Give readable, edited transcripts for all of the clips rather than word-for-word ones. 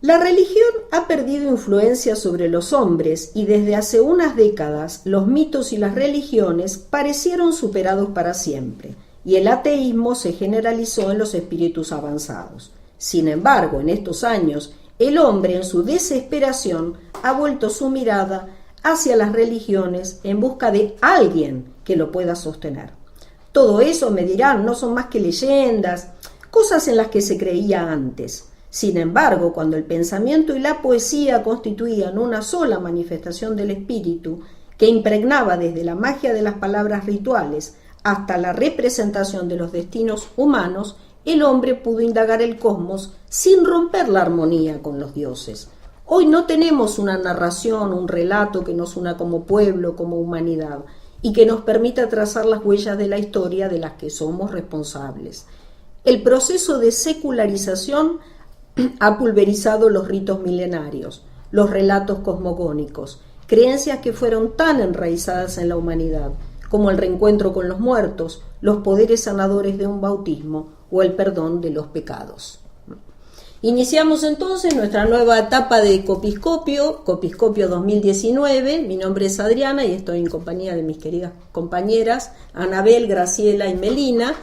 La religión ha perdido influencia sobre los hombres y desde hace unas décadas los mitos y las religiones parecieron superados para siempre y el ateísmo se generalizó en los espíritus avanzados. Sin embargo, en estos años, el hombre en su desesperación ha vuelto su mirada hacia las religiones en busca de alguien que lo pueda sostener. Todo eso, me dirán, no son más que leyendas, cosas en las que se creía antes. Sin embargo, cuando el pensamiento y la poesía constituían una sola manifestación del espíritu, que impregnaba desde la magia de las palabras rituales hasta la representación de los destinos humanos, el hombre pudo indagar el cosmos sin romper la armonía con los dioses. Hoy no tenemos una narración, un relato que nos una como pueblo, como humanidad, y que nos permita trazar las huellas de la historia de las que somos responsables. El proceso de secularización ha pulverizado los ritos milenarios, los relatos cosmogónicos, creencias que fueron tan enraizadas en la humanidad, como el reencuentro con los muertos, los poderes sanadores de un bautismo o el perdón de los pecados. Iniciamos entonces nuestra nueva etapa de Copiscopio 2019. Mi nombre es Adriana y estoy en compañía de mis queridas compañeras Anabel, Graciela y Melina.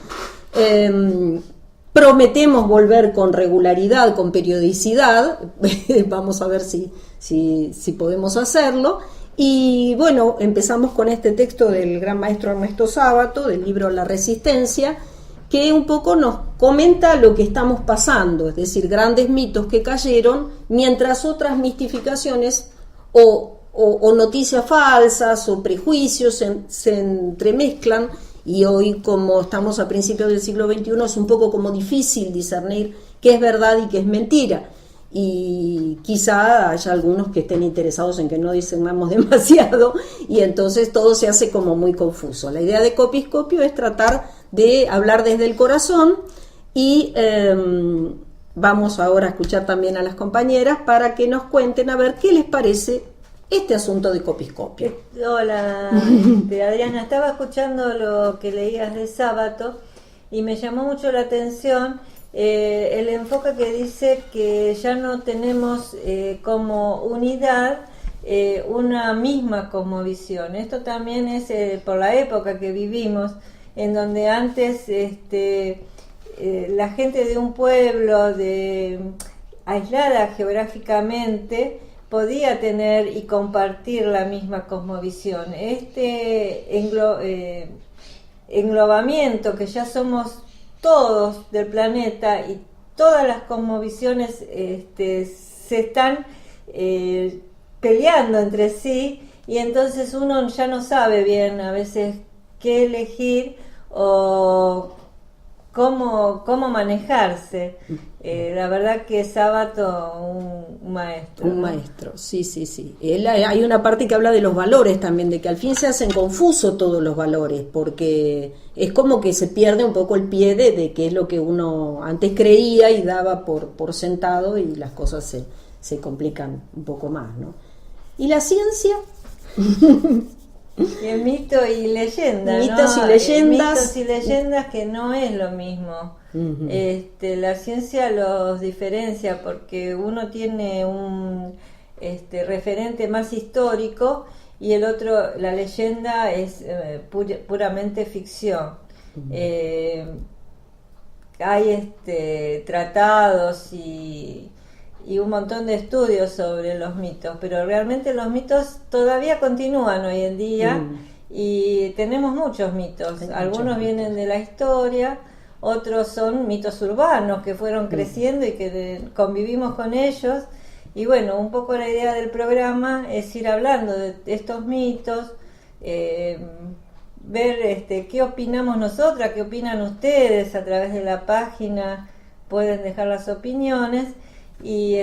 Prometemos volver con regularidad, con periodicidad, vamos a ver si podemos hacerlo. Y bueno, empezamos con este texto del gran maestro Ernesto Sábato, del libro La Resistencia, que un poco nos comenta lo que estamos pasando, es decir, grandes mitos que cayeron, mientras otras mistificaciones o noticias falsas o prejuicios se entremezclan. Y hoy, como estamos a principios del siglo XXI, es un poco como difícil discernir qué es verdad y qué es mentira. Y quizá haya algunos que estén interesados en que no discernamos demasiado y entonces todo se hace como muy confuso. La idea de Copiscopio es tratar de hablar desde el corazón y vamos ahora a escuchar también a las compañeras para que nos cuenten a ver qué les parece este asunto de Copiscopio. Hola, Adriana, estaba escuchando lo que leías de Sábato y me llamó mucho la atención el enfoque que dice que ya no tenemos como unidad una misma cosmovisión. Esto también es por la época que vivimos, en donde antes la gente de un pueblo aislada geográficamente podía tener y compartir la misma cosmovisión. Este englobamiento que ya somos todos del planeta y todas las cosmovisiones se están peleando entre sí y entonces uno ya no sabe bien a veces qué elegir o cómo manejarse. La verdad que es Sábato un maestro. Un maestro, sí. Hay una parte que habla de los valores también, de que al fin se hacen confusos todos los valores, porque es como que se pierde un poco el pie de qué es lo que uno antes creía y daba por sentado y las cosas se complican un poco más, ¿no? ¿Y la ciencia? Y el mito y leyenda, mitos ¿no? y leyendas. Mitos y leyendas que no es lo mismo. Uh-huh. La ciencia los diferencia porque uno tiene un referente más histórico y el otro, la leyenda, es puramente ficción. Uh-huh. Hay tratados y un montón de estudios sobre los mitos, pero realmente los mitos todavía continúan hoy en día y tenemos muchos mitos. Algunos vienen de la historia, otros son mitos urbanos que fueron creciendo y que convivimos con ellos. Y bueno, un poco la idea del programa es ir hablando de estos mitos, ver qué opinamos nosotras, qué opinan ustedes a través de la página, pueden dejar las opiniones. Y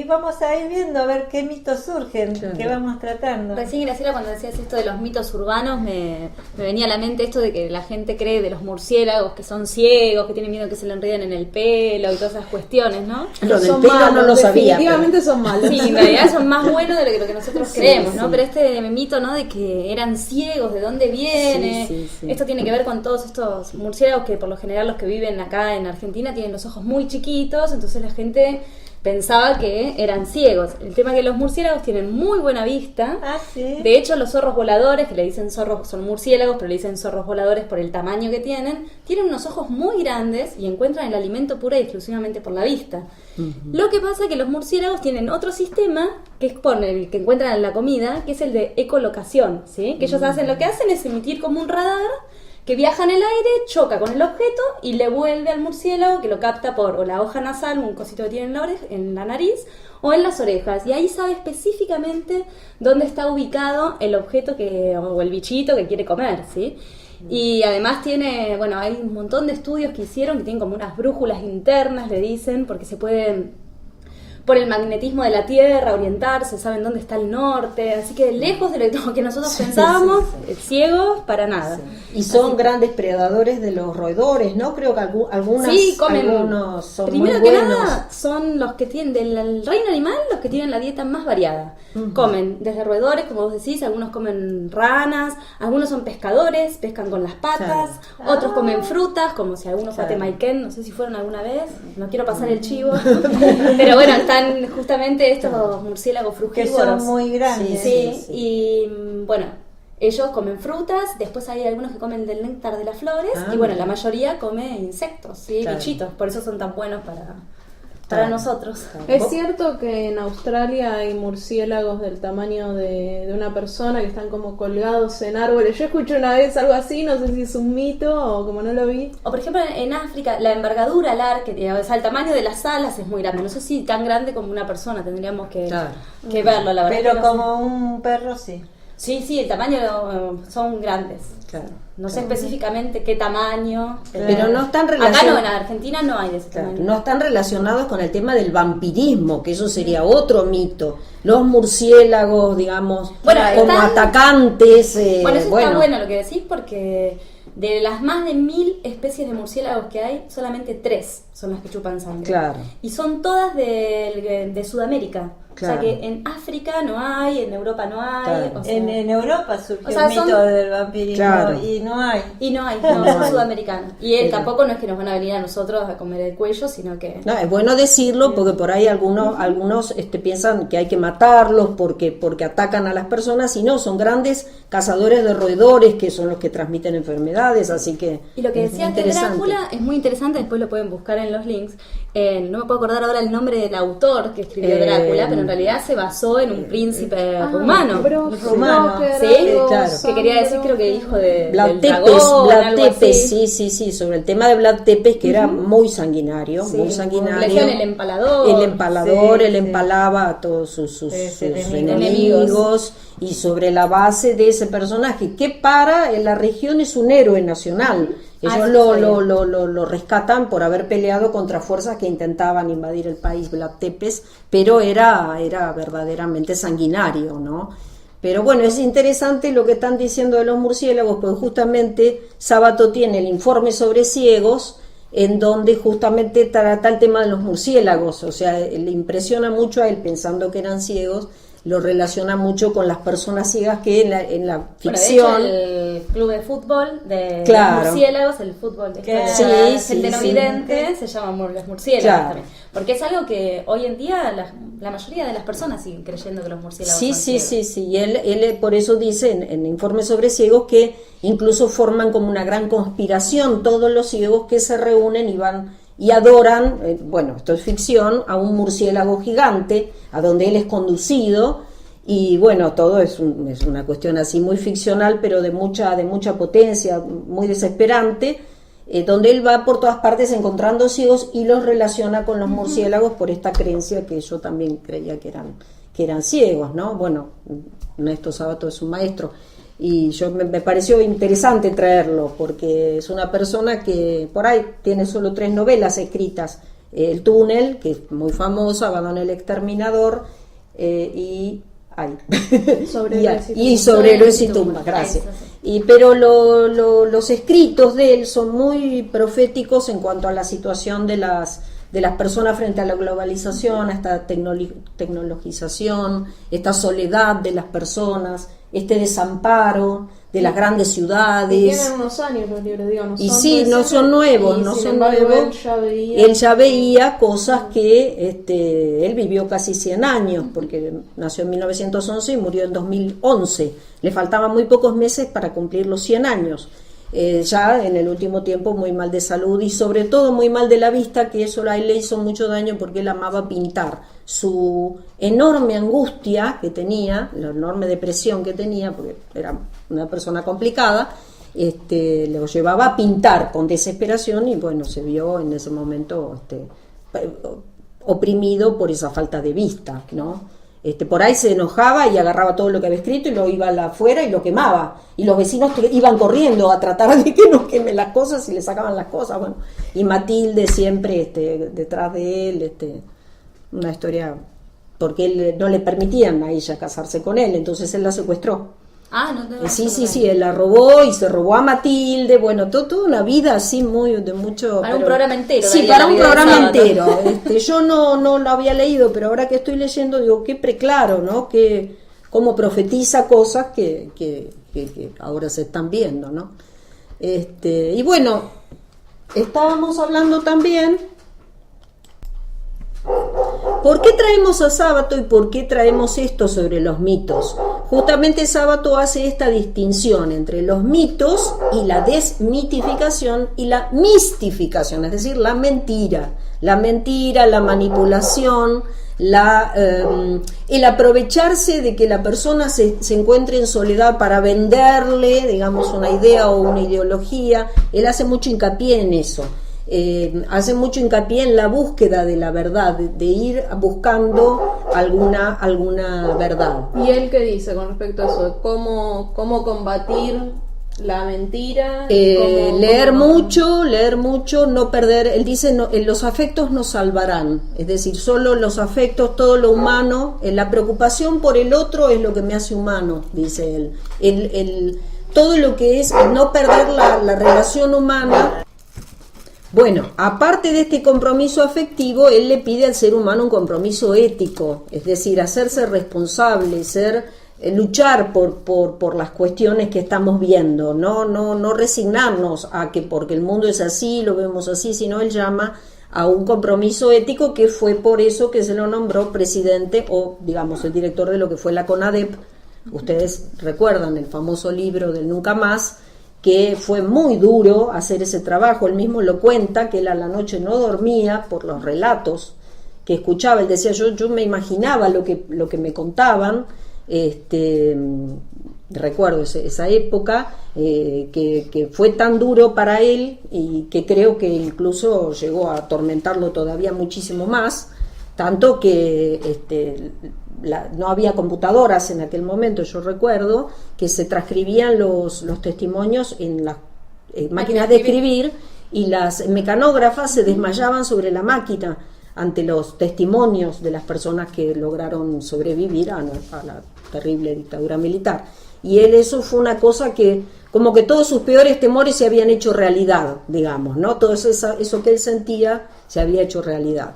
vamos a ir viendo a ver qué mitos surgen, qué vamos tratando. Recién, Graciela, cuando decías esto de los mitos urbanos, me venía a la mente esto de que la gente cree de los murciélagos que son ciegos, que tienen miedo que se le enreden en el pelo y todas esas cuestiones, ¿no? Lo del pelo malos, no lo sabía. Definitivamente son malos. Sí, en realidad son más buenos de lo que nosotros creemos, ¿no? Pero este mito, ¿no? De que eran ciegos, ¿de dónde viene? Sí. Esto tiene que ver con todos estos murciélagos que por lo general los que viven acá en Argentina tienen los ojos muy chiquitos, entonces la gente gente pensaba que eran ciegos. El tema es que los murciélagos tienen muy buena vista. Ah, sí. De hecho, los zorros voladores, que le dicen zorros, son murciélagos, pero le dicen zorros voladores por el tamaño que tienen unos ojos muy grandes y encuentran el alimento pura y exclusivamente por la vista. Lo que pasa es que los murciélagos tienen otro sistema, que es por el que encuentran la comida, que es el de ecolocación, ¿sí? Que ellos lo que hacen es emitir como un radar que viaja en el aire, choca con el objeto y le vuelve al murciélago, que lo capta por o la hoja nasal, un cosito que tiene en la nariz, o en las orejas. Y ahí sabe específicamente dónde está ubicado el objeto o el bichito que quiere comer, ¿sí? Y además hay un montón de estudios que hicieron que tienen como unas brújulas internas, le dicen, porque se pueden, por el magnetismo de la Tierra, orientarse, saben dónde está el norte, así que lejos de lo que nosotros pensábamos, ciegos para nada. Sí. Y son grandes predadores de los roedores, ¿no? Creo que algunos son primero muy que buenos. nada, son los que tienen, del reino animal, los que tienen la dieta más variada. Comen desde roedores, como vos decís, algunos comen ranas, algunos son pescadores, pescan con las patas, otros comen frutas, como si algunos fue a Temayquén, no sé si fueron alguna vez, no quiero pasar el chivo, pero bueno, están justamente estos murciélagos frugívoros. Que son muy grandes. Sí. Y bueno, ellos comen frutas, después hay algunos que comen del néctar de las flores, y bueno, la mayoría come insectos, ¿sí? Bichitos, por eso son tan buenos para nosotros. ¿Es cierto que en Australia hay murciélagos del tamaño de una persona que están como colgados en árboles? Yo escuché una vez algo así, no sé si es un mito o como no lo vi. O por ejemplo en África, la envergadura alar, el tamaño de las alas es muy grande. No sé si tan grande como una persona, tendríamos que verlo, la verdad. Pero como un perro, sí. Sí, el tamaño son grandes. Claro. No sé específicamente qué tamaño. Pero no están Acá relacionados. no, en Argentina no hay de ese tamaño. No están relacionados con el tema del vampirismo, que eso sería otro mito. Los murciélagos, digamos, como atacantes. Eso está bueno lo que decís, porque de las más de 1000 especies de murciélagos que hay, solamente 3 son las que chupan sangre. Claro. Y son todas de Sudamérica. Claro. O sea que en África no hay, en Europa no hay. Claro. O sea, En Europa surgió o sea, el mito del vampirismo, Claro. y no hay. son sudamericanos. Y tampoco no es que nos van a venir a nosotros a comer el cuello, sino que... No, es bueno decirlo porque por ahí algunos piensan que hay que matarlos porque atacan a las personas, y no, son grandes cazadores de roedores que son los que transmiten enfermedades, así que Y lo que es decías de interesante. Drácula es muy interesante, después lo pueden buscar en los links. No me puedo acordar ahora el nombre del autor que escribió Drácula, pero en realidad se basó en un príncipe rumano. Rumano. ¿Sí? Claro. Que quería decir, creo que hijo de Vlad del Tepes, dragón, Vlad algo Tepes, así. sí, sobre el tema de Vlad Tepes, que era muy sanguinario, Sí, muy le sanguinario. decían el empalador. El empalador, Sí, él sí. empalaba a todos sus enemigos. enemigos, y sobre la base de ese personaje, que para la región es un héroe nacional. Ellos eso sabía. lo rescatan por haber peleado contra fuerzas que intentaban invadir el país, Vlad Tepes, pero era verdaderamente sanguinario, ¿no? Pero bueno, es interesante lo que están diciendo de los murciélagos, porque justamente Sábato tiene el informe sobre ciegos, en donde justamente trata el tema de los murciélagos, o sea, le impresiona mucho a él, pensando que eran ciegos, lo relaciona mucho con las personas ciegas que en la ficción... Bueno, de hecho, el club de fútbol de Claro. los murciélagos, el fútbol de Sí, la sí, gente no sí. vidente, se llama los murciélagos Claro. también. Porque es algo que hoy en día la mayoría de las personas siguen creyendo que los murciélagos son ciegos. Sí. Y él por eso dice en Informe sobre Ciegos que incluso forman como una gran conspiración todos los ciegos que se reúnen y van y adoran, esto es ficción, a un murciélago gigante, a donde él es conducido, y bueno, todo es una cuestión así muy ficcional, pero de mucha potencia, muy desesperante, donde él va por todas partes encontrando ciegos y los relaciona con los murciélagos por esta creencia que yo también creía que eran ciegos, ¿no? Bueno, Ernesto Sábato es un maestro, y yo me pareció interesante traerlo porque es una persona que por ahí tiene solo 3 novelas escritas: El túnel, que es muy famosa, Abandon el exterminador, y Sobre Héroes y tumbas, gracias. Pero los escritos de él son muy proféticos en cuanto a la situación de las personas frente a la globalización, a esta tecnologización, esta soledad de las personas, este desamparo de las grandes ciudades. Y tienen unos años los libros, digo, no Y son sí, no son nuevos, y no sin son embargo, nuevos. Él Ya veía cosas que él vivió casi 100 años, porque nació en 1911 y murió en 2011. Le faltaban muy pocos meses para cumplir los 100 años. Ya en el último tiempo muy mal de salud y sobre todo muy mal de la vista, que eso a él le hizo mucho daño porque él amaba pintar. Su enorme angustia que tenía, la enorme depresión que tenía, porque era una persona complicada, lo llevaba a pintar con desesperación y bueno, se vio en ese momento oprimido por esa falta de vista, ¿no? Por ahí se enojaba y agarraba todo lo que había escrito y lo iba afuera y lo quemaba. Y los vecinos iban corriendo a tratar de que no queme las cosas y le sacaban las cosas. Bueno, y Matilde siempre detrás de él, una historia, porque él no le permitían a ella casarse con él, entonces él la secuestró. Ah, no te Sí, él la robó y se robó a Matilde, bueno, toda una vida así muy de mucho... Para un programa entero. Sí, para un programa entero. Yo no lo había leído, pero ahora que estoy leyendo digo, qué preclaro, ¿no? Que cómo profetiza cosas que ahora se están viendo, ¿no? Y bueno, estábamos hablando también... ¿Por qué traemos a Sábato y por qué traemos esto sobre los mitos? Justamente Sábato hace esta distinción entre los mitos y la desmitificación y la mistificación, es decir, la mentira, la manipulación, el aprovecharse de que la persona se encuentre en soledad para venderle, digamos, una idea o una ideología. Él hace mucho hincapié en eso. Hace mucho hincapié en la búsqueda de la verdad, de ir buscando alguna verdad. ¿Y él qué dice con respecto a eso? ¿Cómo combatir la mentira? Leer mucho, no perder. Él dice, los afectos nos salvarán, es decir, solo los afectos, todo lo humano, la preocupación por el otro es lo que me hace humano, dice él. Todo lo que es no perder la relación humana. Bueno, aparte de este compromiso afectivo, él le pide al ser humano un compromiso ético, es decir, hacerse responsable, luchar por las cuestiones que estamos viendo, no resignarnos a que porque el mundo es así, lo vemos así, sino él llama a un compromiso ético, que fue por eso que se lo nombró presidente o, digamos, el director de lo que fue la CONADEP. Ustedes recuerdan el famoso libro del Nunca Más, que fue muy duro hacer ese trabajo. Él mismo lo cuenta, que él a la noche no dormía por los relatos que escuchaba. Él decía, yo me imaginaba lo que me contaban. Recuerdo esa época que fue tan duro para él y que creo que incluso llegó a atormentarlo todavía muchísimo más, tanto que no había computadoras en aquel momento. Yo recuerdo que se transcribían los testimonios en las máquinas de escribir y las mecanógrafas se desmayaban sobre la máquina ante los testimonios de las personas que lograron sobrevivir a la terrible dictadura militar. Y eso fue una cosa que, como que todos sus peores temores se habían hecho realidad, digamos, ¿no? Todo eso que él sentía se había hecho realidad.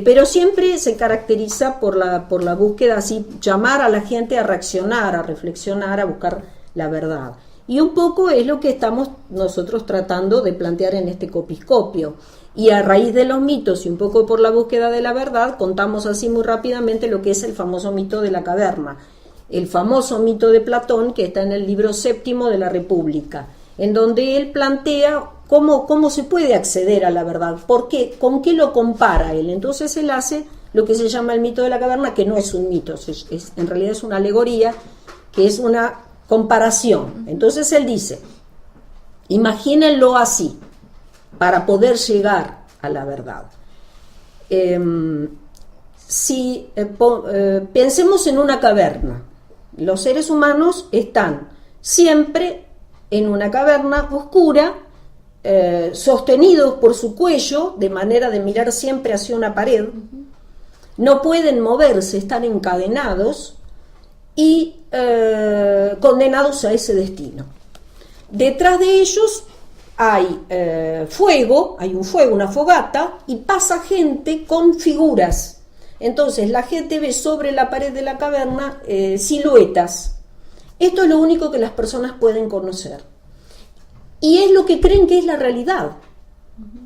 Pero siempre se caracteriza por la búsqueda, así, llamar a la gente a reaccionar, a reflexionar, a buscar la verdad. Y un poco es lo que estamos nosotros tratando de plantear en este copiscopio. Y a raíz de los mitos y un poco por la búsqueda de la verdad, contamos así muy rápidamente lo que es el famoso mito de la caverna. El famoso mito de Platón, que está en el libro 7 de la República, en donde él plantea cómo se puede acceder a la verdad, ¿por qué? ¿Con qué lo compara él? Entonces él hace lo que se llama el mito de la caverna, que no es un mito, en realidad es una alegoría, que es una comparación. Entonces él dice, imagínenlo así, para poder llegar a la verdad. Pensemos en una caverna. Los seres humanos están siempre en una caverna oscura, sostenidos por su cuello, de manera de mirar siempre hacia una pared. No pueden moverse, están encadenados y condenados a ese destino. Detrás de ellos hay fuego, una fogata, y pasa gente con figuras. Entonces la gente ve sobre la pared de la caverna siluetas. Esto es lo único que las personas pueden conocer. Y es lo que creen que es la realidad,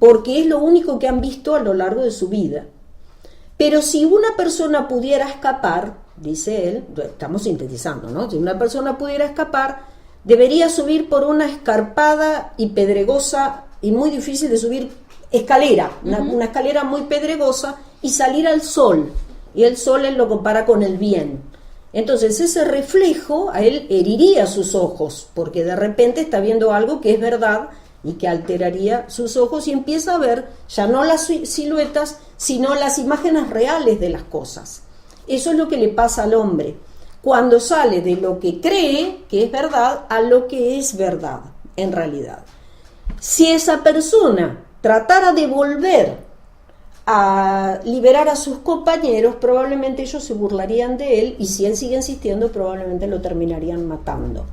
porque es lo único que han visto a lo largo de su vida. Pero si una persona pudiera escapar, dice él, estamos sintetizando, ¿no? Si una persona pudiera escapar, debería subir por una escarpada y pedregosa y muy difícil de subir escalera, una escalera muy pedregosa, y salir al sol. Y el sol él lo compara con el bien. Entonces ese reflejo a él heriría sus ojos, porque de repente está viendo algo que es verdad y que alteraría sus ojos, y empieza a ver ya no las siluetas, sino las imágenes reales de las cosas. Eso es lo que le pasa al hombre cuando sale de lo que cree que es verdad a lo que es verdad en realidad. Si esa persona tratara de volver a liberar a sus compañeros, probablemente ellos se burlarían de él, y si él sigue insistiendo, probablemente lo terminarían matando.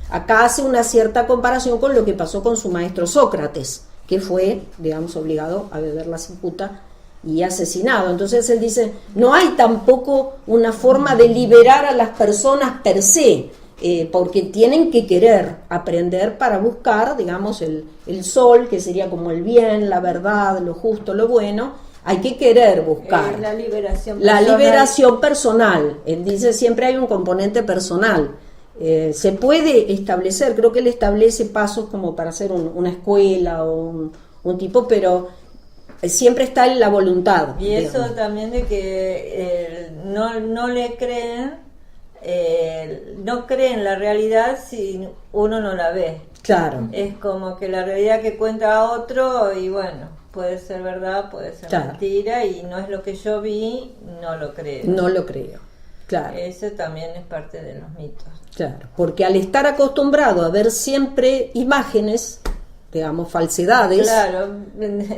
Acá hace una cierta comparación con lo que pasó con su maestro Sócrates, que fue, digamos, obligado a beber la cicuta y asesinado. Entonces él dice, no hay tampoco una forma de liberar a las personas per se, porque tienen que querer aprender para buscar, digamos, el sol, que sería como el bien, la verdad, lo justo, lo bueno. Hay que querer buscar la liberación la personal. liberación personal. Él dice, siempre hay un componente personal. Se puede establecer, creo que él establece pasos como para hacer una escuela o un tipo, pero siempre está en la voluntad. Y eso también de que no le creen, no creen la realidad si uno no la ve. Claro. Es como que la realidad que cuenta otro, y bueno, puede ser verdad, puede ser mentira, y no es lo que yo vi, no lo creo. No lo creo, claro. Eso también es parte de los mitos. Claro, porque al estar acostumbrado a ver siempre imágenes, digamos, falsedades. Claro,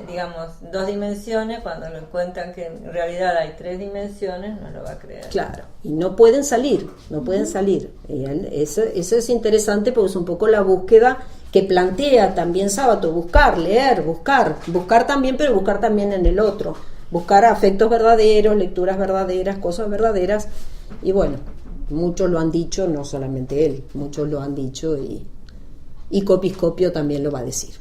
digamos, 2 dimensiones, cuando le cuentan que en realidad hay 3 dimensiones, no lo va a creer. Claro, y no pueden salir. Y eso es interesante, porque es un poco la búsqueda que plantea también Sábato: buscar, leer, buscar también, pero buscar también en el otro, buscar afectos verdaderos, lecturas verdaderas, cosas verdaderas. Y bueno, muchos lo han dicho, no solamente él, muchos lo han dicho, y Copiscopio también lo va a decir.